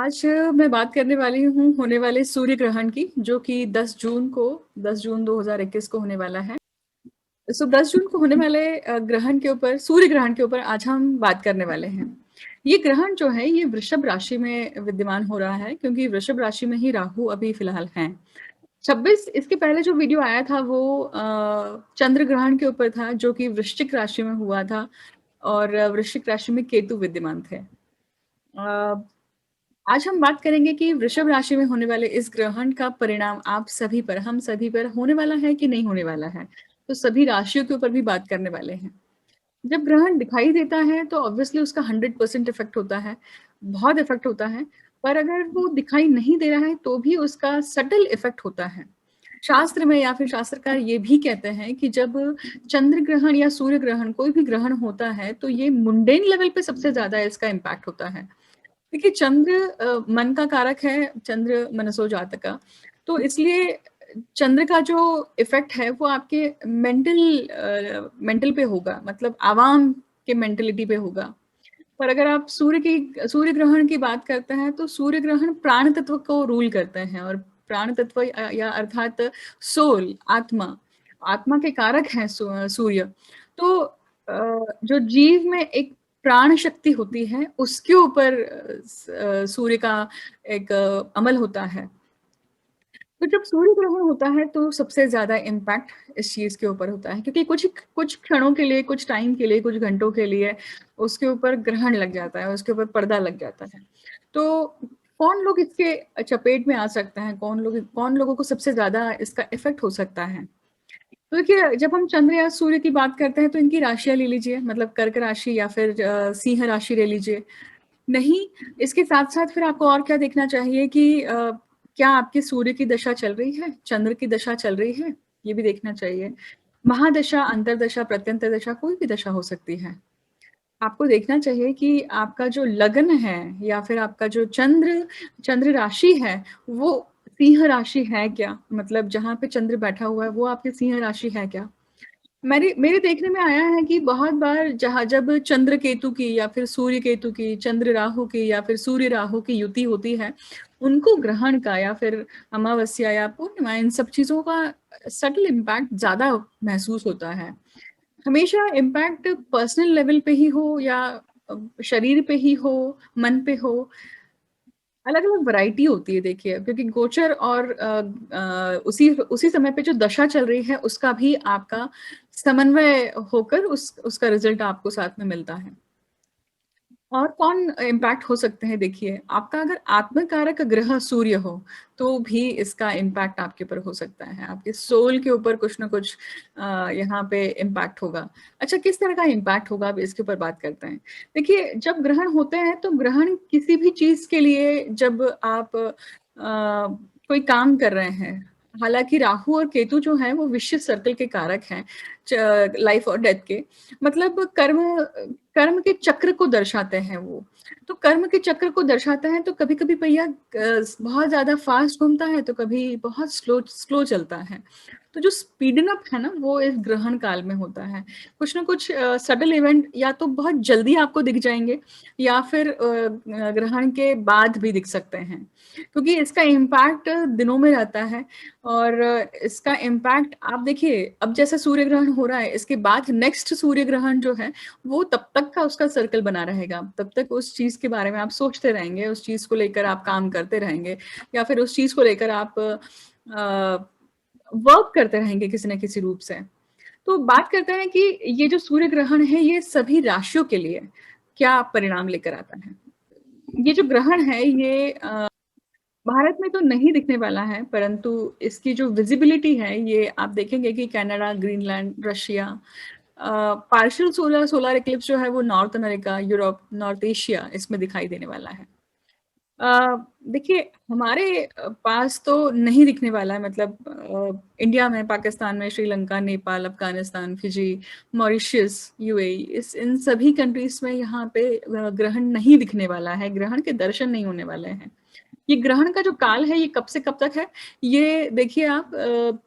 आज मैं बात करने वाली हूँ होने वाले सूर्य ग्रहण की, जो कि 10 जून 2021 को होने वाला है। 10 जून को होने वाले ग्रहण के ऊपर, सूर्य ग्रहण के ऊपर आज हम बात करने वाले हैं। ये ग्रहण जो है, ये वृषभ राशि में विद्यमान हो रहा है, क्योंकि वृषभ राशि में ही राहु अभी फिलहाल हैं। 26 इसके पहले जो वीडियो आया था वो चंद्र ग्रहण के ऊपर था, जो कि वृश्चिक राशि में हुआ था और वृश्चिक राशि में केतु विद्यमान थे। आज हम बात करेंगे कि वृषभ राशि में होने वाले इस ग्रहण का परिणाम आप सभी पर, हम सभी पर होने वाला है कि नहीं होने वाला है। तो सभी राशियों के ऊपर भी बात करने वाले हैं। जब ग्रहण दिखाई देता है तो ऑब्वियसली उसका 100% इफेक्ट होता है, बहुत इफेक्ट होता है। पर अगर वो दिखाई नहीं दे रहा है तो भी उसका सटल इफेक्ट होता है। शास्त्र में या फिर शास्त्रकार ये भी कहते हैं कि जब चंद्र ग्रहण या सूर्य ग्रहण, कोई भी ग्रहण होता है, तो ये मुंडेन लेवल पे सबसे ज्यादा इसका इम्पैक्ट होता है। देखिए, चंद्र मन का कारक है, चंद्र मनसो जातका। तो इसलिए चंद्र का जो इफेक्ट है वो आपके मेंटल पे होगा, मतलब आवाम के मेंटेलिटी पे होगा। पर अगर आप सूर्य ग्रहण की बात करते हैं तो सूर्य ग्रहण प्राण तत्व को रूल करते हैं, और प्राण तत्व या अर्थात सोल, आत्मा, आत्मा के कारक हैं सूर्य। तो जो जीव में एक प्राण शक्ति होती है, उसके ऊपर सूर्य का एक अमल होता है। तो जब सूर्य ग्रहण होता है तो सबसे ज्यादा इम्पैक्ट इस चीज के ऊपर होता है, क्योंकि कुछ कुछ क्षणों के लिए, कुछ टाइम के लिए, कुछ घंटों के लिए उसके ऊपर ग्रहण लग जाता है, उसके ऊपर पर्दा लग जाता है। तो कौन लोग इसके चपेट में आ सकते हैं, कौन लोगों को सबसे ज्यादा इसका इफेक्ट हो सकता है। तो देखिए, जब हम चंद्र या सूर्य की बात करते हैं तो इनकी राशियां ले लीजिए, मतलब कर्क राशि या फिर सिंह राशि ले लीजिए। नहीं, इसके साथ साथ फिर आपको और क्या देखना चाहिए कि क्या आपके सूर्य की दशा चल रही है, चंद्र की दशा चल रही है, ये भी देखना चाहिए। महादशा, अंतरदशा, प्रत्यंतर दशा, कोई भी दशा हो सकती है। आपको देखना चाहिए कि आपका जो लग्न है या फिर आपका जो चंद्र राशि है, वो सिंह राशि है क्या, मतलब जहां पे चंद्र बैठा हुआ है वो आपकी सिंह राशि है क्या। मेरे मेरे देखने में आया है कि बहुत बार जहाँ जब चंद्र केतु की या फिर सूर्य केतु की, चंद्र राहु की या फिर सूर्य राहु की युति होती है, उनको ग्रहण का या फिर अमावस्या या पूर्णिमा, इन सब चीजों का सटल इम्पैक्ट ज्यादा महसूस होता है। हमेशा इम्पैक्ट पर्सनल लेवल पे ही हो या शरीर पे ही हो, मन पे हो, अलग अलग वैरायटी होती है। देखिए, क्योंकि गोचर और उसी उसी समय पे जो दशा चल रही है उसका भी आपका समन्वय होकर उसका रिजल्ट आपको साथ में मिलता है। और कौन इम्पैक्ट हो सकते हैं, देखिए, आपका अगर आत्मकारक ग्रह सूर्य हो तो भी इसका इम्पैक्ट आपके ऊपर हो सकता है, आपके सोल के ऊपर कुछ ना कुछ यहाँ पे इम्पैक्ट होगा। अच्छा, किस तरह का इम्पैक्ट होगा, अब इसके ऊपर बात करते हैं। देखिए, जब ग्रहण होते हैं तो ग्रहण किसी भी चीज के लिए, जब आप कोई काम कर रहे हैं, हालांकि राहु और केतु जो है वो विश्व सर्कल के कारक हैं, लाइफ और डेथ के, मतलब कर्म कर्म के चक्र को दर्शाते हैं वो। तो कर्म के चक्र को दर्शाते हैं, तो कभी कभी पहिया बहुत ज्यादा फास्ट घूमता है, तो कभी बहुत स्लो स्लो चलता है। तो जो स्पीडन अप है ना, वो इस ग्रहण काल में होता है। कुछ ना कुछ सडन इवेंट या तो बहुत जल्दी आपको दिख जाएंगे, या फिर ग्रहण के बाद भी दिख सकते हैं, क्योंकि इसका इम्पैक्ट दिनों में रहता है। और इसका इम्पैक्ट आप देखिए, अब जैसे सूर्य ग्रहण हो रहा है, इसके बाद नेक्स्ट सूर्य ग्रहण जो है वो तब तक का उसका सर्कल बना रहेगा, तब तक उस चीज के बारे में आप सोचते रहेंगे, उस चीज को लेकर आप काम करते रहेंगे, या फिर उस चीज को लेकर आप वर्क करते रहेंगे किसी न किसी रूप से। तो बात करते हैं कि ये जो सूर्य ग्रहण है ये सभी राशियों के लिए क्या परिणाम लेकर आता है। ये जो ग्रहण है ये भारत में तो नहीं दिखने वाला है, परंतु इसकी जो विजिबिलिटी है ये आप देखेंगे कि Canada, Greenland, Russia, partial solar solar Eclipse जो है वो north America, Europe, north Asia, इसमें दिखाई देने वाला है। देखिए, हमारे पास तो नहीं दिखने वाला है, मतलब इंडिया में, पाकिस्तान में, Sri Lanka, Nepal, Afghanistan, Fiji, Mauritius, UAE, इस इन सभी कंट्रीज में यहाँ पे ग्रहण नहीं दिखने वाला है, ग्रहण के दर्शन नहीं होने वाले हैं। ये ग्रहण का जो काल है ये कब से कब तक है, ये देखिए आप,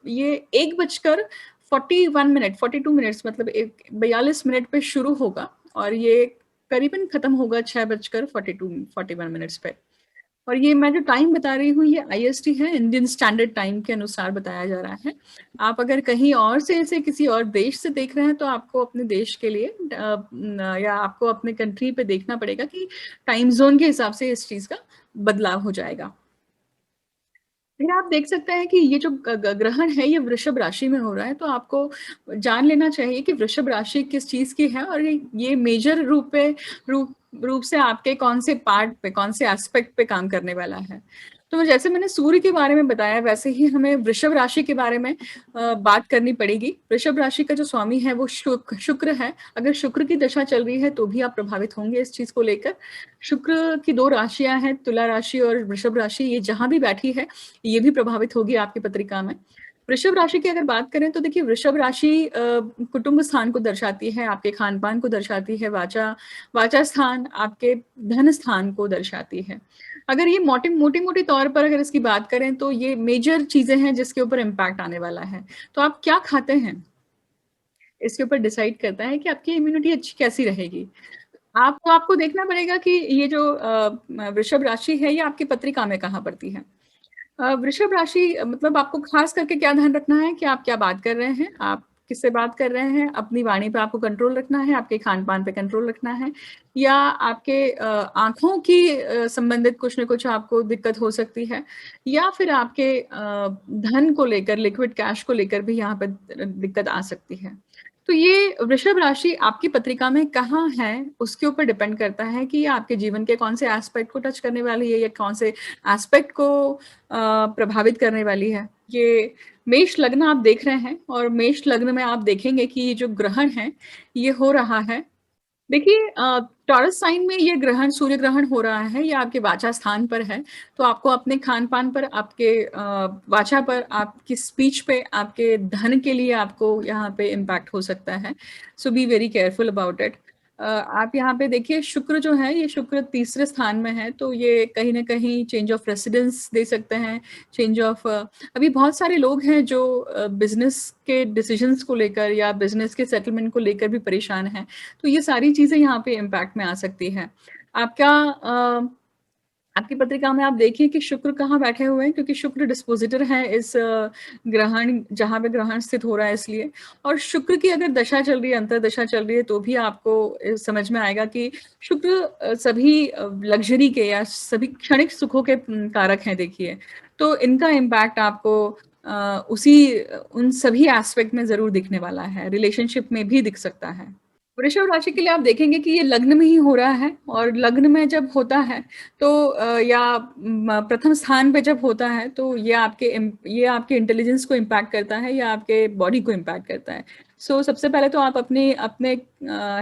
ये 1 बजकर 41 मिनट, 42 मिनट्स, मतलब 42 मिनट पे शुरू होगा और ये करीबन खत्म होगा 6 बजकर 42 41 मिनट्स पे। और ये मैं जो टाइम बता रही हूँ ये आईएसटी है, इंडियन स्टैंडर्ड टाइम के अनुसार बताया जा रहा है। आप अगर कहीं और से ऐसे किसी और देश से देख रहे हैं तो आपको अपने देश के लिए या आपको अपने कंट्री पे देखना पड़ेगा कि टाइम ज़ोन के हिसाब से इस चीज़ का बदलाव हो जाएगा। फिर आप देख सकते हैं कि ये जो ग्रहण है ये वृषभ राशि में हो रहा है, तो आपको जान लेना चाहिए कि वृषभ राशि किस चीज़ की है और ये मेजर रूप रूप से आपके कौन से पार्ट पे, कौन से एस्पेक्ट पे काम करने वाला है। तो जैसे मैंने सूर्य के बारे में बताया, वैसे ही हमें वृषभ राशि के बारे में बात करनी पड़ेगी। वृषभ राशि का जो स्वामी है वो शुक्र है। अगर शुक्र की दशा चल रही है तो भी आप प्रभावित होंगे इस चीज़ को लेकर। शुक्र की 2 राशियाँ हैं, तुला राशि और वृषभ राशि, ये जहाँ भी बैठी है ये भी प्रभावित होगी आपकी पत्रिका में। वृषभ राशि की अगर बात करें तो देखिए वृषभ राशि कुटुंब स्थान को दर्शाती है, आपके खान-पान को दर्शाती है, वाचा स्थान आपके धन स्थान को दर्शाती है। अगर ये मोटी-मोटी तौर पर अगर इसकी बात करें तो ये मेजर चीज़ें हैं जिसके ऊपर इम्पैक्ट आने वाला है। तो आप क्या खाते हैं, इसके ऊपर डिसाइड करता है कि आपकी इम्यूनिटी अच्छी कैसी रहेगी। आपको देखना पड़ेगा कि ये जो वृषभ राशि है ये आपकी पत्रिका में कहाँ पड़ती है। वृषभ राशि मतलब आपको खास करके क्या ध्यान रखना है कि आप क्या बात कर रहे हैं, आप किससे बात कर रहे हैं, अपनी वाणी पे आपको कंट्रोल रखना है, आपके खान-पान पे कंट्रोल रखना है या आपके आँखों की संबंधित कुछ न कुछ आपको दिक्कत हो सकती है या फिर आपके धन को लेकर, लिक्विड कैश को लेकर भी यहाँ पे दिक्कत आ सकती है। तो ये वृषभ राशि आपकी पत्रिका में कहाँ है, उसके ऊपर डिपेंड करता है कि ये आपके जीवन के कौन से एस्पेक्ट को टच करने वाली है या कौन से एस्पेक्ट को प्रभावित करने वाली है। ये मेष लग्न आप देख रहे हैं और मेष लग्न में आप देखेंगे कि ये जो ग्रहण है, ये हो रहा है। देखिए टॉरस साइन में ये ग्रहण सूर्य ग्रहण हो रहा है, ये आपके वाचा स्थान पर है, तो आपको अपने खान-पान पर, आपके वाचा पर, आपकी स्पीच पे, आपके धन के लिए आपको यहाँ पे इम्पैक्ट हो सकता है। So be very careful about it. आप यहाँ पे देखिए शुक्र जो है, ये शुक्र तीसरे स्थान में है, तो ये कहीं न कहीं चेंज ऑफ रेसिडेंस दे सकते हैं, चेंज ऑफ अभी बहुत सारे लोग हैं जो बिज़नेस के डिसीज़न्स को लेकर या बिज़नेस के सेटलमेंट को लेकर भी परेशान हैं। तो ये सारी चीज़ें यहाँ पे इम्पैक्ट में आ सकती हैं। आपका आपकी पत्रिका में आप देखिए कि शुक्र कहाँ बैठे हुए हैं क्योंकि शुक्र डिस्पोज़िटर है इस ग्रहण जहाँ पे ग्रहण स्थित हो रहा है इसलिए। और शुक्र की अगर दशा चल रही है, अंतर्दशा चल रही है तो भी आपको समझ में आएगा कि शुक्र सभी लग्ज़री के या सभी क्षणिक सुखों के कारक हैं देखिए। तो इनका इम्पैक्ट आपको उन सभी एस्पेक्ट में ज़रूर दिखने वाला है, रिलेशनशिप में भी दिख सकता है। वृषभ राशि के लिए आप देखेंगे कि ये लग्न में ही हो रहा है और लग्न में जब होता है तो या प्रथम स्थान पे जब होता है तो ये आपके इंटेलिजेंस को इम्पैक्ट करता है या आपके बॉडी को इम्पैक्ट करता है। सो सबसे पहले तो आप अपने अपने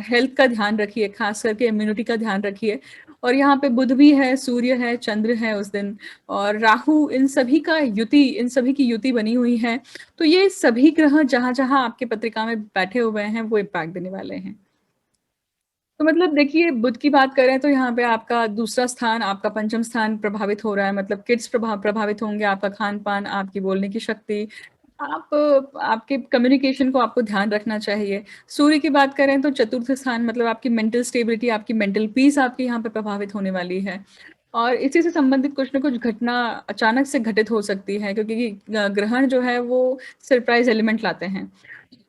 हेल्थ का ध्यान रखिए, खास करके इम्यूनिटी का ध्यान रखिए और यहाँ पे बुध भी है, सूर्य है, चंद्र है उस दिन और राहु, इन सभी की युति बनी हुई है। तो ये सभी ग्रह जहाँ-जहाँ आपके पत्रिका में बैठे हुए हैं वो इम्पैक्ट देने वाले हैं। तो मतलब देखिए बुध की बात करें तो यहाँ पे आपका दूसरा स्थान, आपका पंचम स्थान प्रभावित हो रहा है मतलब किड्स प्रभावित होंगे, आपका खान-पान, आपकी बोलने की शक्ति, आपके कम्युनिकेशन को आपको ध्यान रखना चाहिए। सूर्य की बात करें तो चतुर्थ स्थान मतलब आपकी मेंटल स्टेबिलिटी, आपकी मेंटल पीस आपकी यहाँ पे प्रभावित होने वाली है। और इसी से संबंधित कुछ न कुछ घटना अचानक से घटित हो सकती है क्योंकि ग्रहण जो है वो सरप्राइज़ एलिमेंट लाते हैं।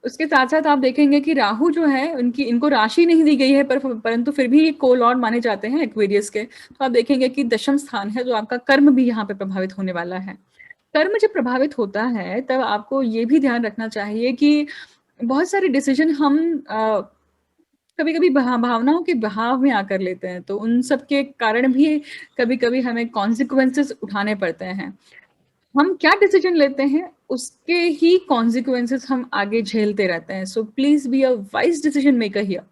उसके साथ-साथ आप देखेंगे कि राहु जो है उनकी इनको राशि नहीं दी गई है परंतु फिर भी ये को-लॉर्ड माने जाते हैं एक्वेरियस के। तो आप देखेंगे कि दशम स्थान है जो आपका कर्म भी यहाँ पे प्रभावित होने वाला है। कर्म जब प्रभावित होता है तब आपको ये भी ध्यान रखना चाहिए कि बहुत सारे डिसीज़न हम कभी-कभी भावनाओं के बहाव में आकर लेते हैं, तो उन सब के कारण भी कभी-कभी हमें कॉन्सिक्वेंसेज़ उठाने पड़ते हैं। हम क्या डिसीजन लेते हैं, उसके ही कॉन्सिक्वेंसेज़ हम आगे झेलते रहते हैं। So please be a wise decision maker here.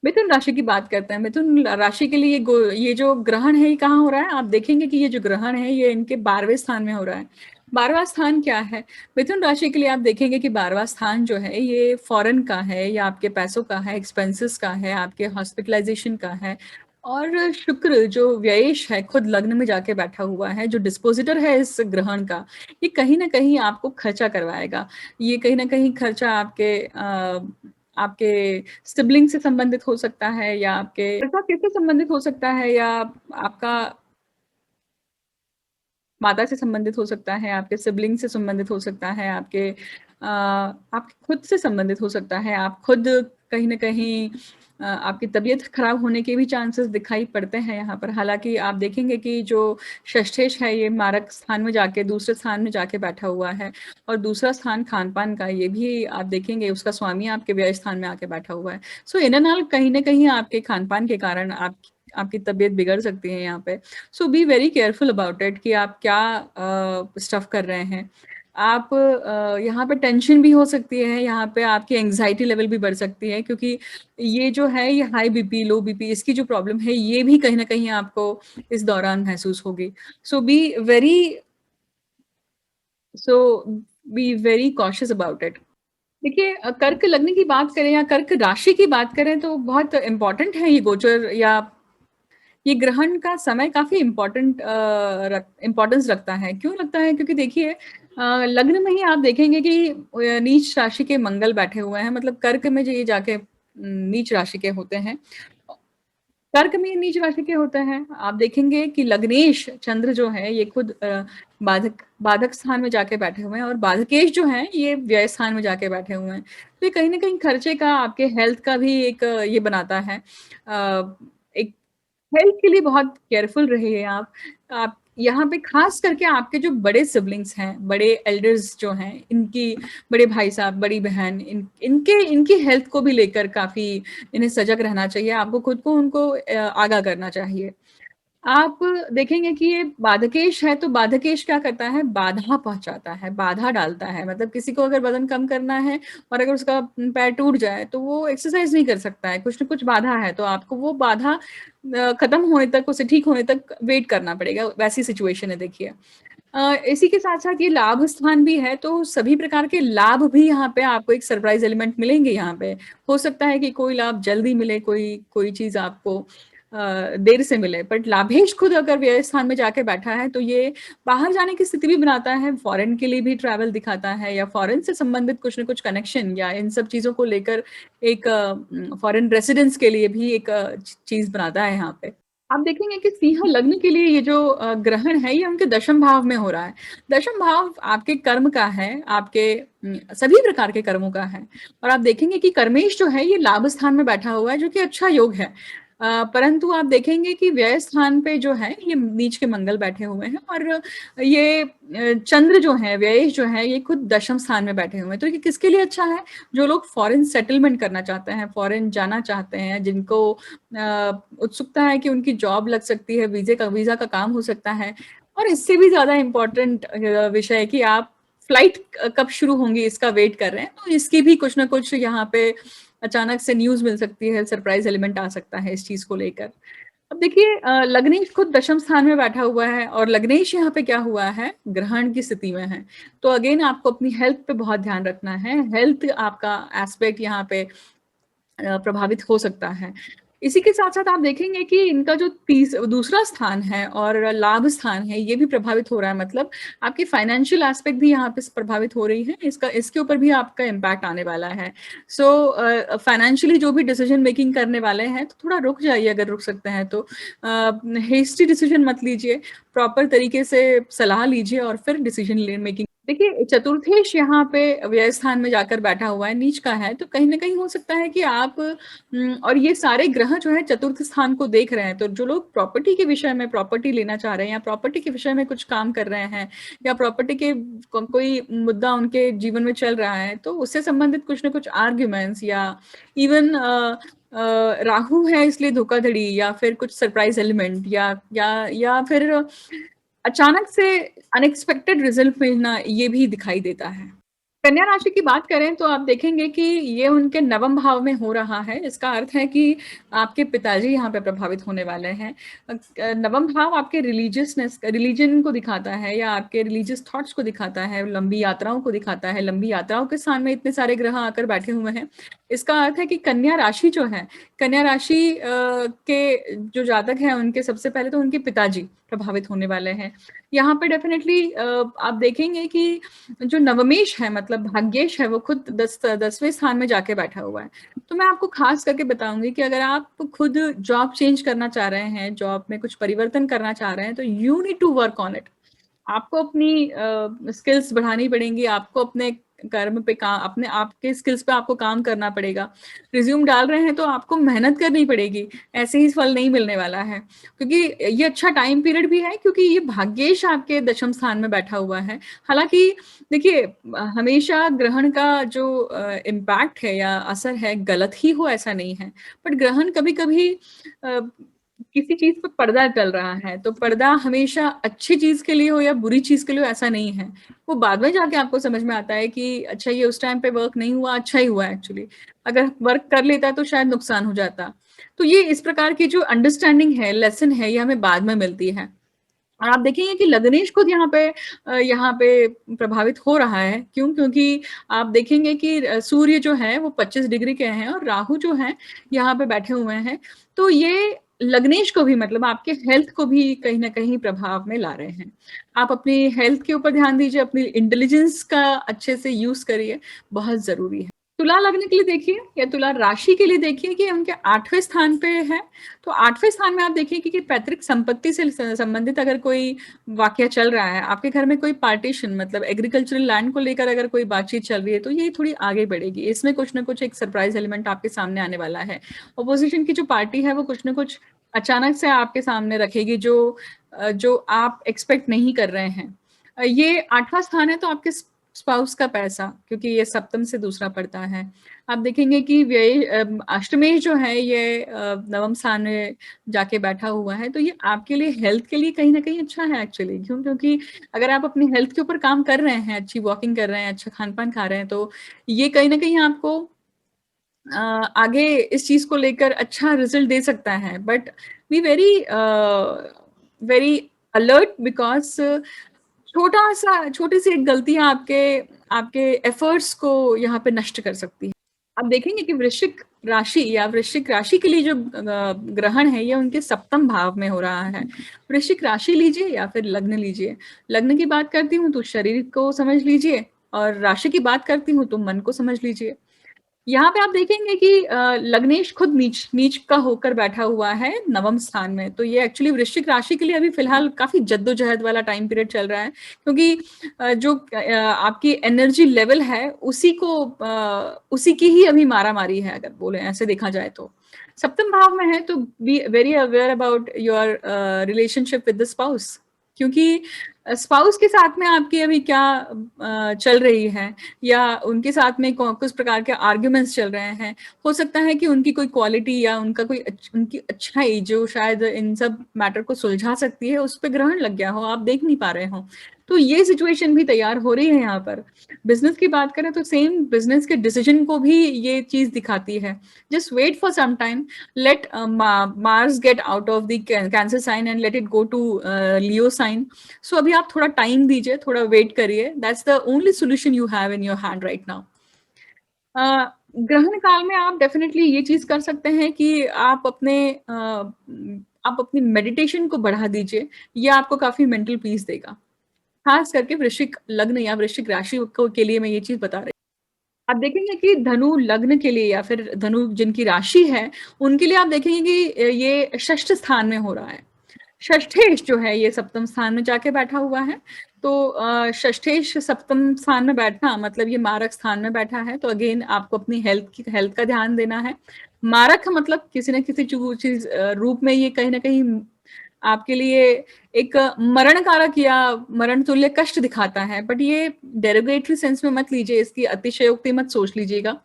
Mithun राशि की बात करते हैं। मिथुन राशि के लिए ये जो ग्रहण है, ये कहाँ हो रहा है? आप देखेंगे कि ये जो ग्रहण है, ये इनके 12वें स्थान में हो रहा है। 12वाँ स्थान क्या है? मिथुन राशि के लिए आप देखेंगे कि 12वाँ स्थान जो है, ये फ़ॉरेन का है या आपके पैसों का है, एक्सपेंसेस का है, आपके हॉस्पिटलाइज़ेशन का है और शुक्र जो व्ययेश है, खुद लग्न में जाके बैठा हुआ है, जो डिस्पोज़िटर है इस ग्रहण का, ये कहीं न कहीं आपको खर्चा करवाएगा। ये कहीं न कहीं खर्चा आपके सिबलिंग से संबंधित हो सकता है या आपके किससे संबंधित हो सकता है या आपका माता से संबंधित हो सकता है, आपके सिबलिंग से संबंधित हो सकता है, आपके खुद से संबंधित हो सकता है। आप खुद कहीं न कहीं आपकी तबीयत खराब होने के भी चांसेस दिखाई पड़ते हैं यहाँ पर। हालाँकि आप देखेंगे कि जो षष्ठेश है ये मारक स्थान में जाके दूसरे स्थान में जाके बैठा हुआ है और दूसरा स्थान खान-पान का ये भी आप देखेंगे उसका स्वामी आपके व्यय स्थान में आके बैठा हुआ है। सो इन एंड ऑल कहीं न कहीं आपके खान-पान के कारण आपकी तबीयत बिगड़ सकती है यहाँ पे। So be very careful about it कि आप क्या स्टफ़ कर रहे हैं। आप यहाँ पे टेंशन भी हो सकती है, यहाँ पे आपकी एंग्ज़ायटी लेवल भी बढ़ सकती है क्योंकि ये जो है ये हाई बीपी, लो बीपी इसकी जो प्रॉब्लम है ये भी कहीं न कहीं आपको इस दौरान महसूस होगी। So be very so be very cautious about it. देखिए कर्क लग्न की बात करें या कर्क राशि की बात करें तो बहुत इम्पोर्टेंट है ये गोचर या ये ग्रहण का समय काफ़ी इम्पोर्टेंस रखता है। क्यों रखता है? क्योंकि देखिए लग्न में ही आप देखेंगे कि नीच राशि के मंगल बैठे हुए हैं मतलब कर्क में जो ये जाके नीच राशि के होते हैं। कर्क में नीच राशि के होते हैं। आप देखेंगे कि लग्नेश चंद्र जो है ये खुद बाधक बाधक स्थान में जाके बैठे हुए हैं और बाधकेश जो हैं ये व्यय स्थान में जाके बैठे हुए हैं। तो ये कहीं न कहीं खर्चे का आपके हेल्थ का भी एक ये बनाता है। एक हेल्थ के लिए बहुत केयरफुल रहिए आप। आप यहाँ पे ख़ास करके आपके जो बड़े सिबलिंग्स हैं, बड़े एल्डर्स जो हैं, इनकी बड़े भाई साहब, बड़ी बहन इनकी हेल्थ को भी लेकर काफ़ी इन्हें सजग रहना चाहिए। आपको खुद को उनको आगाह करना चाहिए। आप देखेंगे कि ये बाधकेश है, तो बाधकेश क्या करता है, बाधा पहुँचाता है, बाधा डालता है। मतलब किसी को अगर वज़न कम करना है और अगर उसका पैर टूट जाए, तो वो एक्सरसाइज़ नहीं कर सकता है, कुछ न कुछ बाधा है, तो आपको वो बाधा खत्म होने तक, उसे ठीक होने तक वेट करना पड़ेगा, वैसी सिचुएशन है देखिए। इसी के साथ-साथ ये लाभ स्थान भी है, तो सभी प्रकार के लाभ भी यहाँ पे आपको एक सरप्राइज़ एलिमेंट मिलेंगे यहाँ पे। हो सकता है कि कोई लाभ जल्दी मिले, कोई कोई चीज़ आपको देर से मिले, बट लाभेश खुद अगर व्यय स्थान में जाके बैठा है, तो ये बाहर जाने की स्थिति भी बनाता है, फ़ॉरेन के लिए भी ट्रैवल दिखाता है या फ़ॉरेन से संबंधित कुछ न कुछ कनेक्शन या इन सब चीज़ों को लेकर एक फ़ॉरेन रेसिडेंस के लिए भी एक चीज़ बनाता है यहाँ पे। आप देखेंगे कि सिंह लग्न के लिए ये जो ग्रहण है ये उनके दशम भाव में हो रहा है। दशम भाव आपके कर्म का है, आपके सभी प्रकार के कर्मों का है और आप देखेंगे कि कर्मेश जो है ये लाभ स्थान में बैठा हुआ है जो कि अच्छा योग है। परंतु आप देखेंगे कि व्यय स्थान पे जो है ये नीच के मंगल बैठे हुए हैं और ये चंद्र जो है, व्ययेश जो है ये खुद दशम स्थान में बैठे हुए हैं। तो ये किसके लिए अच्छा है? जो लोग फॉरेन सेटलमेंट करना चाहते हैं, फॉरेन जाना चाहते हैं, जिनको उत्सुकता है कि उनकी जॉब लग सकती है, वीज़ा का काम हो सकता है और इससे भी ज़्यादा इम्पोर्टेंट विषय है कि आप फ्लाइट कब शुरू होंगी इसका वेट कर रहे हैं, तो इसकी भी कुछ न कुछ यहाँ पे अचानक से न्यूज़ मिल सकती है, सरप्राइज़ एलिमेंट आ सकता है इस चीज़ को लेकर। अब देखिए लग्नेश खुद दशम स्थान में बैठा हुआ है और लग्नेश यहाँ पे क्या हुआ है, ग्रहण की स्थिति में है। तो अगेन आपको अपनी हेल्थ पे बहुत ध्यान रखना है, हेल्थ आपका एस्पेक्ट यहाँ पे प्रभावित हो सकता है। इसी के साथ-साथ आप देखेंगे कि इनका जो दूसरा स्थान है और लाभ स्थान है, ये भी प्रभावित हो रहा है मतलब आपकी फाइनेंशियल एस्पेक्ट भी यहाँ पे प्रभावित हो रही है। इसके ऊपर भी आपका इम्पैक्ट आने वाला है। सो फाइनेंशियली जो भी डिसीज़न मेकिंग करने वाले हैं, तो थोड़ा रुक जाइए अगर रुक सकते हैं तो। हेस्टी डिसीज़न मत लीजिए, प्रॉपर तरीके से सलाह लीजिए और फिर डिसीज़न ले मेकिंग देखिए, चतुर्थेश यहाँ पे व्यय स्थान में जाकर बैठा हुआ है, नीच का है, तो कहीं न कहीं हो सकता है कि आप और ये सारे ग्रह जो हैं चतुर्थ स्थान को देख रहे हैं, तो जो लोग प्रॉपर्टी के विषय में प्रॉपर्टी लेना चाह रहे हैं या प्रॉपर्टी के विषय में कुछ काम कर रहे हैं या प्रॉपर्टी के कोई मुद्दा उनके जीवन में चल रहा है, तो उससे संबंधित कुछ न कुछ आर्ग्यूमेंट्स या इवन राहु है इसलिए धोखाधड़ी या फिर कुछ सरप्राइज़ एलिमेंट या फिर अचानक से अनएक्सपेक्टेड रिज़ल्ट मिलना ये भी दिखाई देता है। कन्या राशि की बात करें तो आप देखेंगे कि ये उनके नवम भाव में हो रहा है। इसका अर्थ है कि आपके पिताजी यहाँ पे प्रभावित होने वाले हैं। नवम भाव आपके रिलीजन को दिखाता है या आपके रिलीजियस थॉट्स को दिखाता है, लंबी यात्राओं को दिखाता है। लंबी यात्राओं के स्थान में इतने सारे ग्रह आकर बैठे हुए हैं। इसका अर्थ है कि कन्या राशि जो है, कन्या राशि के जो जातक हैं उनके सबसे पहले तो उनके पिताजी प्रभावित होने वाले हैं। यहाँ पे डेफ़िनेटली आप देखेंगे कि जो नवमेश है मतलब भाग्येश है वो खुद 10वें स्थान में जाके बैठा हुआ है। तो मैं आपको ख़ास करके बताऊँगी कि अगर आप खुद जॉब चेंज करना चाह रहे हैं, जॉब में कुछ परिवर्तन करना चाह रहे हैं, तो you need to work on it. आपको अपनी स्किल्स बढ़ानी पड़ेंगी, आपको अपने कर्म पे का अपने आपके स्किल्स पे आपको काम करना पड़ेगा। रिज़्यूम डाल रहे हैं तो आपको मेहनत करनी पड़ेगी, ऐसे ही फल नहीं मिलने वाला है। क्योंकि ये अच्छा टाइम पीरियड भी है क्योंकि ये भाग्येश आपके दशम स्थान में बैठा हुआ है। हालाँकि देखिए हमेशा ग्रहण का जो इम्पैक्ट है या असर है गलत ही हो ऐसा नहीं है। बट ग्रहण कभी-कभी अ, किसी चीज़ पे पर्दा डल रहा है, तो पर्दा हमेशा अच्छी चीज़ के लिए हो या बुरी चीज़ के लिए हो ऐसा नहीं है। वो बाद में जाके आपको समझ में आता है कि अच्छा ये उस टाइम पे वर्क नहीं हुआ, अच्छा ही हुआ एक्चुअली। अगर वर्क कर लेता तो शायद नुकसान हो जाता। तो ये इस प्रकार की जो अंडरस्टैंडिंग है, लेसन है, ये हमें बाद में मिलती है। और आप देखेंगे कि लग्नेश खुद यहाँ पे प्रभावित हो रहा है। क्यों? क्योंकि आप देखेंगे कि सूर्य जो है वो 25 डिग्री के हैं और राहु जो है यहाँ पे बैठे हुए हैं। तो ये लग्नेश को भी मतलब आपके हेल्थ को भी कहीं न कहीं प्रभाव में ला रहे हैं। आप अपनी हेल्थ के ऊपर ध्यान दीजिए, अपनी इंटेलिजेंस का अच्छे से यूज़ करिए, बहुत ज़रूरी है। तुला लग्न के लिए देखिए या तुला राशि के लिए देखिए कि उनके 8वें स्थान पे है। तो 8वें स्थान में आप देखिए कि पैतृक संपत्ति से संबंधित अगर कोई वाकया चल रहा है, आपके घर में कोई पार्टीशन मतलब एग्रीकल्चरल लैंड को लेकर अगर कोई बातचीत चल रही है, तो ये थोड़ी आगे बढ़ेगी। इसमें कुछ ना कुछ एक सरप्राइज़ एलिमेंट आपके सामने आने वाला है। अपोज़िशन की जो पार्टी है, वो कुछ ना कुछ अचानक से आपके सामने रखेगी जो आप एक्सपेक्ट नहीं कर रहे हैं। ये 8वां स्थान है तो आपके स्पाउस का पैसा क्योंकि ये सप्तम से दूसरा पड़ता है। आप देखेंगे कि व्यय अष्टमेश जो है ये नवम स्थान में जाके बैठा हुआ है, तो ये आपके लिए हेल्थ के लिए कहीं न कहीं अच्छा है एक्चुअली। क्यों? क्योंकि अगर आप अपनी हेल्थ के ऊपर काम कर रहे हैं, अच्छी वॉकिंग कर रहे हैं, अच्छा खान-पान खा रहे हैं, तो ये कहीं न कहीं आपको अ, आगे इस चीज़ को लेकर अच्छा रिज़ल्ट दे सकता है। But be very alert because छोटी-सी एक गलतियाँ आपके आपके एफर्ट्स को यहाँ पे नष्ट कर सकती है। आप देखेंगे कि वृश्चिक राशि के लिए जो ग्रहण है ये उनके सप्तम भाव में हो रहा है। वृश्चिक राशि लीजिए या फिर लग्न लीजिए। लग्न की बात करती हूँ तो शरीर को समझ लीजिए और राशि की बात करती हूँ तो मन को समझ लीजिए। यहाँ पे आप देखेंगे कि लग्नेश खुद नीच नीच का होकर बैठा हुआ है नवम स्थान में। तो ये एक्चुअली वृश्चिक राशि के लिए अभी फ़िलहाल काफ़ी जद्दोजहद वाला टाइम पीरियड चल रहा है। क्योंकि आपकी एनर्जी लेवल है उसी की ही अभी मारा-मारी है अगर बोले ऐसे देखा जाए तो। सप्तम भाव में है तो be very aware about your relationship with the spouse क्योंकि स्पाउस के साथ में आपकी अभी क्या चल रही है या उनके साथ में किस प्रकार के आर्ग्यूमेंट्स चल रहे हैं। हो सकता है कि उनकी कोई क्वालिटी या उनका कोई उनकी अच्छाई जो शायद इन सब मैटर को सुलझा सकती है, उस पे ग्रहण लग गया हो, आप देख नहीं पा रहे हो। तो ये सिचुएशन भी तैयार हो रही है यहाँ पर। बिज़नेस की बात करें तो सेम बिज़नेस के डिसीजन को भी ये चीज़ दिखाती है। Just wait for some time, let Mars get out of the Cancer sign and let it go to Leo sign. So अभी आप थोड़ा टाइम दीजिए, थोड़ा वेट करिए। That's the only solution you have in your hand right now. ग्रहण काल में आप डेफिनिटली ये चीज़ कर सकते हैं कि आप अपनी मेडिटेशन को बढ़ा दीजिए। ये आपको काफ़ी मेंटल पीस देगा। खास करके वृश्चिक लग्न या वृश्चिक राशि को के लिए मैं ये चीज़ बता रही हूँ। आप देखेंगे कि धनु लग्न के लिए या फिर धनु जिनकी राशि है, उनके लिए आप देखेंगे कि ये षष्ठ स्थान में हो रहा है। षष्ठेश जो है ये सप्तम स्थान में जाके बैठा हुआ है। तो षष्ठेश सप्तम स्थान में बैठना मतलब ये मारक स्थान में बैठा है। तो अगेन आपको अपनी हेल्थ का ध्यान देना है। मारक मतलब किसी न किसी चीज़ रूप में ये कहीं न कहीं आपके लिए एक मरण कारक या मरण तुल्य कष्ट दिखाता है। बट ये डेरोगेटरी सेंस में मत लीजिए, इसकी अतिशयोक्ति मत सोच लीजिएगा।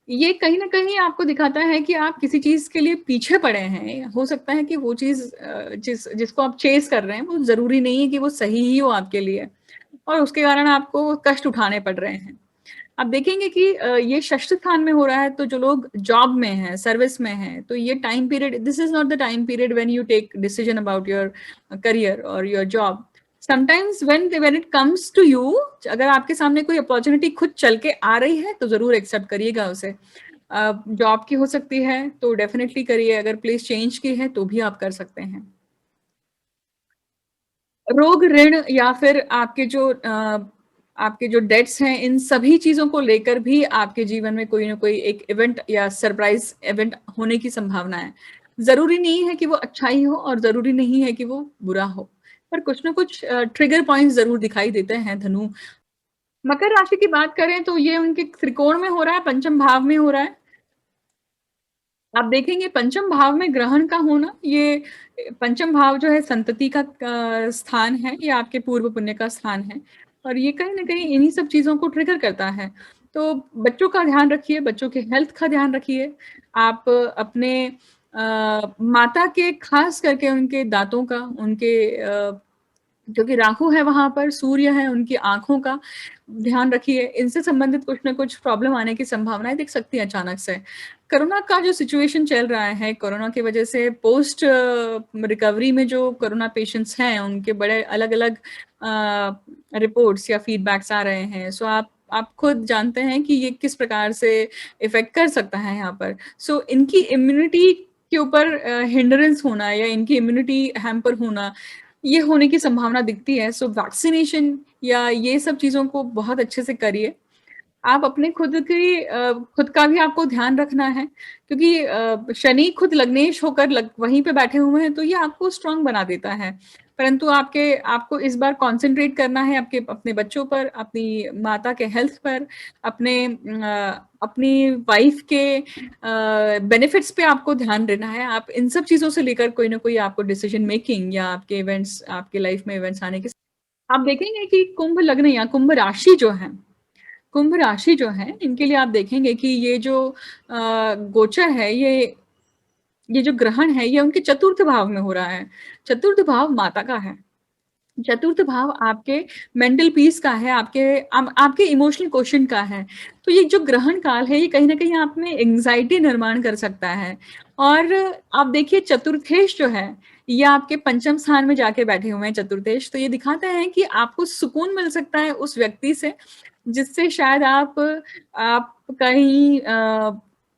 ये कहीं न कहीं आपको दिखाता है कि आप किसी चीज़ के लिए पीछे पड़े हैं। हो सकता है कि वो चीज़ जिसको आप चेज़ कर रहे हैं, वो ज़रूरी नहीं है कि वो सही ही हो आपके लिए और उसके कारण आपको कष्ट उठाने पड़ रहे हैं। आप देखेंगे कि ये षष्ठ स्थान में हो रहा है, तो जो लोग जॉब में हैं, सर्विस में हैं, तो ये time period this is not the time period when you take decision about your career और your job. Sometimes when it comes to you अगर आपके सामने कोई अपॉर्च्युनिटी खुद चल के आ रही है, तो ज़रूर एक्सेप्ट करिएगा उसे। जॉब की हो सकती है, तो डेफिनिटली करिए, अगर प्लेस चेंज की है, तो भी आप कर सकते हैं। रोग, ऋण या फिर आपके जो डेट्स हैं, इन सभी चीज़ों को लेकर भी आपके जीवन में कोई न कोई एक इवेंट या सरप्राइज़ इवेंट होने की संभावना है। ज़रूरी नहीं है कि वो अच्छा ही हो और ज़रूरी नहीं है कि वो बुरा हो। पर कुछ ना कुछ ट्रिगर पॉइंट्स ज़रूर दिखाई देते हैं धनु। मकर राशि की बात करें तो ये उनके त्रिकोण में हो रहा है, पंचम भाव में हो रहा है। आप देखेंगे पंचम भाव में ग्रहण का होना, ये पंचम भाव जो है संतति का स्थान है, ये आपके पूर्व पुण्य का स्थान है और ये कहीं न कहीं इन्हीं सब चीज़ों को ट्रिगर करता है। तो बच्चों का ध्यान रखिए, बच्चों के हेल्थ का ध्यान रखिए। आप अपने माता के ख़ास करके उनके दाँतों का, उनके क्योंकि राहु है वहाँ पर, सूर्य है, उनकी आँखों का ध्यान रखिए। इनसे संबंधित कुछ न कुछ प्रॉब्लम आने की संभावनाएँ दिख सकती हैं अचानक से। कोरोना का जो सिचुएशन चल रहा है, कोरोना की वजह से पोस्ट रिकवरी में जो कोरोना पेशेंट्स हैं, उनके बड़े अलग-अलग रिपोर्ट्स या फीडबैक्स आ रहे हैं। सो आप खुद जानते हैं कि ये किस प्रकार से इफ़ेक्ट कर सकता है यहाँ पर। सो इनकी इम्यूनिटी के ऊपर हिंड्रेंस होना या इनकी इम्यूनिटी हैम्पर होना, ये होने की संभावना दिखती है। सो वैक्सीनेशन या ये सब चीज़ों को बहुत अच्छे से करिए। आप अपने खुद का भी आपको ध्यान रखना है क्योंकि शनि खुद लग्नेश होकर वहीं पे बैठे हुए हैं, तो ये आपको स्ट्रांग बना देता है। परंतु आपको इस बार कॉन्सन्ट्रेट करना है आपके अपने बच्चों पर, अपनी माता के हेल्थ पर, अपनी वाइफ के बेनिफिट्स पे आपको ध्यान देना है। आप इन सब चीज़ों से लेकर कोई ना कोई आपको डिसीजन मेकिंग या आपके इवेंट्स आपके लाइफ में इवेंट्स आने के आप देखेंगे कि कुंभ लग्न या कुंभ राशि जो है कुंभ राशि जो है, इनके लिए आप देखेंगे कि ये जो गोचर है, ये जो ग्रहण है, ये उनके चतुर्थ भाव में हो रहा है। चतुर्थ भाव माता का है। चतुर्थ भाव आपके मेंटल पीस का है, आपके इमोशनल क्वोशंट का है। तो ये जो ग्रहण काल है, ये कहीं न कहीं आप में एंग्ज़ायटी निर्माण कर सकता है। और आप देखिए चतुर्थेश जो है, ये आपके पंचम स्थान में जाके बैठे हुए हैं चतुर्थेश, तो ये दिखाते हैं कि आपको सुकून मिल सकता है उस व्यक्ति से, जिससे शायद आप कहीं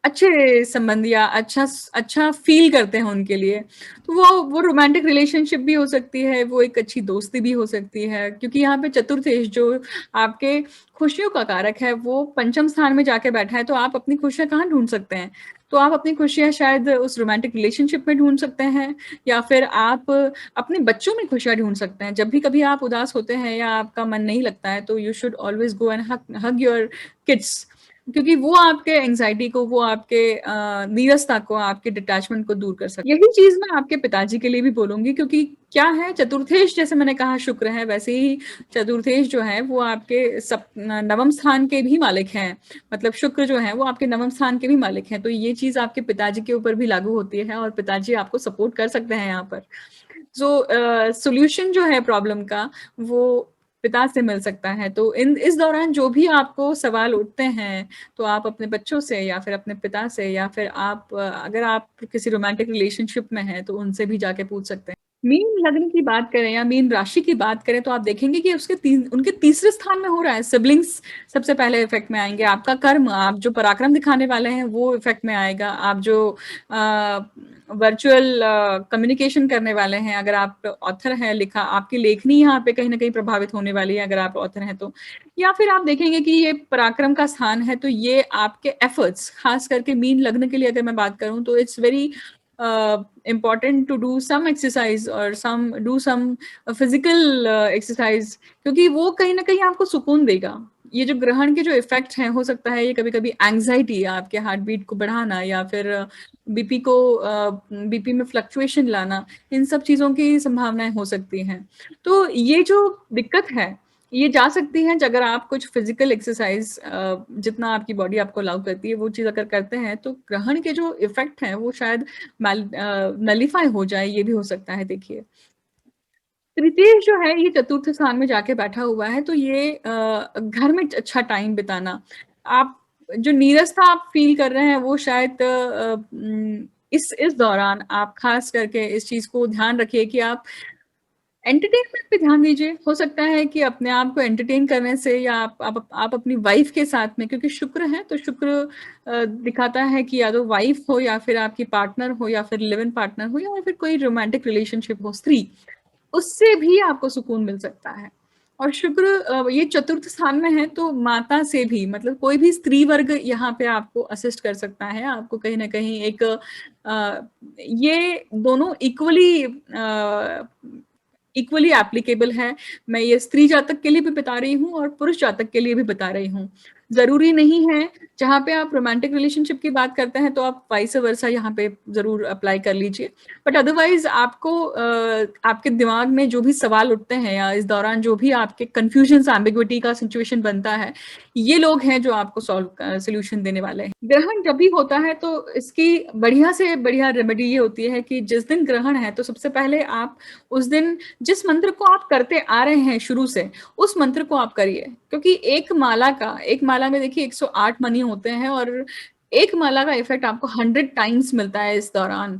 अच्छे संबंध या अच्छा फ़ील करते हैं उनके लिए। तो वो रोमांटिक रिलेशनशिप भी हो सकती है, वो एक अच्छी दोस्ती भी हो सकती है क्योंकि यहाँ पे चतुर्थेश जो आपके खुशियों का कारक है, वो पंचम स्थान में जाके बैठा है, तो आप अपनी खुशियाँ कहाँ ढूँढ सकते हैं? तो आप अपनी खुशियाँ शायद उस रोमांटिक रिलेशनशिप में ढूँढ सकते हैं या फिर आप अपने बच्चों में खुशियाँ ढूँढ सकते हैं। जब भी कभी आप उदास होते हैं या आपका मन नहीं लगता है, तो you should always go and hug your kids क्योंकि वो आपके एंग्ज़ायटी को, वो आपके नीरसता को, आपके डिटैचमेंट को दूर कर सकते हैं। यही चीज़ मैं आपके पिताजी के लिए भी बोलूँगी क्योंकि क्या है चतुर्थेश जैसे मैंने कहा शुक्र है, वैसे ही चतुर्थेश जो है वो आपके नवम स्थान के भी मालिक हैं। मतलब शुक्र जो है वो आपके नवम स्थान के भी मालिक हैं। तो ये चीज़ आपके पिताजी के ऊपर भी लागू होती है और पिताजी आपको सपोर्ट कर सकते हैं यहाँ पर। सॉल्यूशन जो है प्रॉब्लम का वो पिता से मिल सकता है। तो इस दौरान जो भी आपको सवाल उठते हैं, तो आप अपने बच्चों से या फिर अपने पिता से या फिर अगर आप किसी रोमांटिक रिलेशनशिप में हैं, तो उनसे भी जाके पूछ सकते हैं। मीन लग्न की बात करें या मीन राशि की बात करें तो आप देखेंगे कि उनके तीसरे स्थान में हो रहा है। सिबलिंग्स सबसे पहले इफेक्ट में आएँगे। आपका कर्म, आप जो पराक्रम दिखाने वाले हैं, वो इफेक्ट में आएगा। आप जो वर्चुअल कम्युनिकेशन करने वाले हैं, अगर आप ऑथर हैं, आपकी लेखनी यहाँ पे कहीं न कहीं प्रभावित होने वाली है अगर आप ऑथर हैं तो। या फिर आप देखेंगे कि ये पराक्रम का स्थान है, तो ये आपके एफर्ट्स, खास करके मीन लग्न के लिए अगर मैं बात करूँ तो it's very important to do some exercise or do some physical exercise क्योंकि वो कहीं न कहीं आपको सुकून देगा। ये जो ग्रहण के जो इफ़ेक्ट हैं, हो सकता है ये कभी-कभी एंग्ज़ायटी आपके हार्ट बीट को बढ़ाना या फिर बीपी में फ्लक्चुएशन लाना, इन सब चीज़ों की संभावनाएँ हो सकती हैं। तो ये जो दिक्कत है, ये जा सकती है अगर आप कुछ फिज़िकल एक्सरसाइज़ जितना आपकी बॉडी आपको अलाउ करती है, वो चीज़ अगर करते हैं, तो ग्रहण के जो इफ़ेक्ट हैं, वो शायद नलिफ़ाई हो जाए, ये भी हो सकता है देखिए। तृतीय जो है ये चतुर्थ स्थान में जाके बैठा हुआ है, तो ये घर में अच्छा टाइम बिताना। आप जो नीरसता आप फ़ील कर रहे हैं वो शायद इस दौरान आप ख़ास करके इस चीज़ को ध्यान रखिए कि आप एंटरटेनमेंट पे ध्यान दीजिए। हो सकता है कि अपने आप को एंटरटेन करने से या आप अपनी वाइफ़ के साथ में क्योंकि शुक्र है, तो शुक्र दिखाता है कि या तो वाइफ़ हो या फिर आपकी पार्टनर हो या फिर लिव इन पार्टनर हो या फिर कोई रोमांटिक रिलेशनशिप हो स्त्री। उससे भी आपको सुकून मिल सकता है। और शुक्र ये चतुर्थ स्थान में है तो माता से भी मतलब कोई भी स्त्री वर्ग यहाँ पे आपको असिस्ट कर सकता है। आपको कहीं न कहीं एक ये दोनों इक्वली इक्वली एप्लीकेबल है। मैं ये स्त्री जातक के लिए भी बता रही हूँ और पुरुष जातक के लिए भी बता रही हूँ। ज़रूरी नहीं है, जहाँ पे आप रोमांटिक रिलेशनशिप की बात करते हैं, तो आप वाइस वर्सा यहाँ पे ज़रूर अप्लाई कर लीजिए। बट अदरवाइज़ आपको आपके दिमाग में जो भी सवाल उठते हैं या इस दौरान जो भी आपके कन्फ्यूजन्स, एम्बिग्विटी का सिचुएशन बनता है, ये लोग हैं जो आपको सॉल्यूशन देने वाले हैं। ग्रहण जब भी होता है तो इसकी बढ़िया से बढ़िया रेमेडी ये होती है कि जिस दिन ग्रहण है, तो सबसे पहले आप उस दिन जिस मंत्र को आप करते आ रहे हैं शुरू से, उस मंत्र को आप करिए। क्योंकि एक माला में देखिए 108 मणि होते हैं और एक माला का इफ़ेक्ट आपको 100 टाइम्स मिलता है इस दौरान,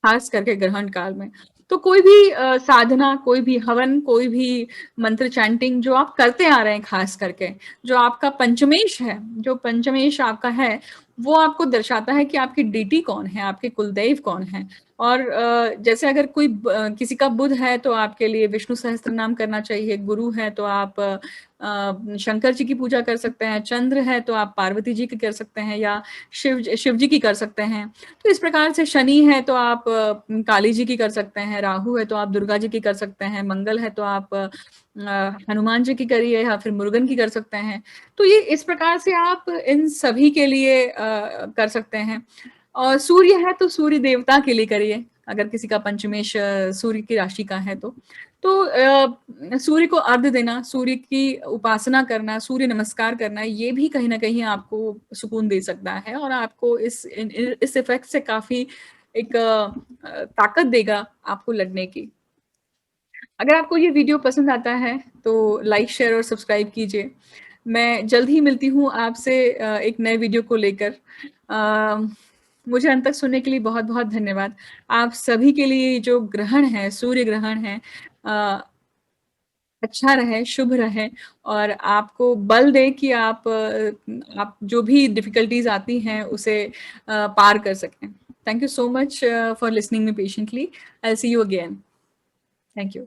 खास करके ग्रहण काल में। तो कोई भी साधना, कोई भी हवन, कोई भी मंत्र चैंटिंग जो आप करते आ रहे हैं खास करके, जो आपका पंचमेश है, जो पंचमेश आपका है, वो आपको दर्शाता है कि आपकी डीटी कौन है, आपके कुलदेव कौन हैं। और जैसे अगर किसी का बुध है तो आपके लिए विष्णु सहस्त्रनाम करना चाहिए, गुरु है तो आप शंकर जी की पूजा कर सकते हैं, चंद्र है तो आप पार्वती जी की कर सकते हैं या शिव जी की कर सकते हैं। तो इस प्रकार से शनि है तो आप काली जी की कर सकते हैं, राहु है तो आप दुर्गा जी की कर सकते हैं, मंगल है तो आप हनुमान जी की करिए या फिर मुरुगन की कर सकते हैं। तो ये इस प्रकार से आप इन सभी के लिए कर सकते हैं। और सूर्य है तो सूर्य देवता के लिए करिए, अगर किसी का पंचमेश सूर्य की राशि का है तो। तो सूर्य को अर्घ्य देना, सूर्य की उपासना करना, सूर्य नमस्कार करना, ये भी कहीं न कहीं आपको सुकून दे सकता है और आपको इस इफ़ेक्ट से काफ़ी एक ताकत देगा आपको लड़ने की। अगर आपको ये वीडियो पसंद आता है, तो लाइक, शेयर और सब्सक्राइब कीजिए। मैं जल्द ही मिलती हूँ आपसे एक नए वीडियो को लेकर। अ, मुझे अंत तक सुनने के लिए बहुत-बहुत धन्यवाद। आप सभी के लिए जो ग्रहण है, सूर्य ग्रहण है अ, अच्छा रहे, शुभ रहे और आपको बल दे कि आप जो भी डिफ़िकल्टीज़ आती हैं, उसे पार कर सकें। Thank you so much for listening me patiently. I will see you again. Thank you.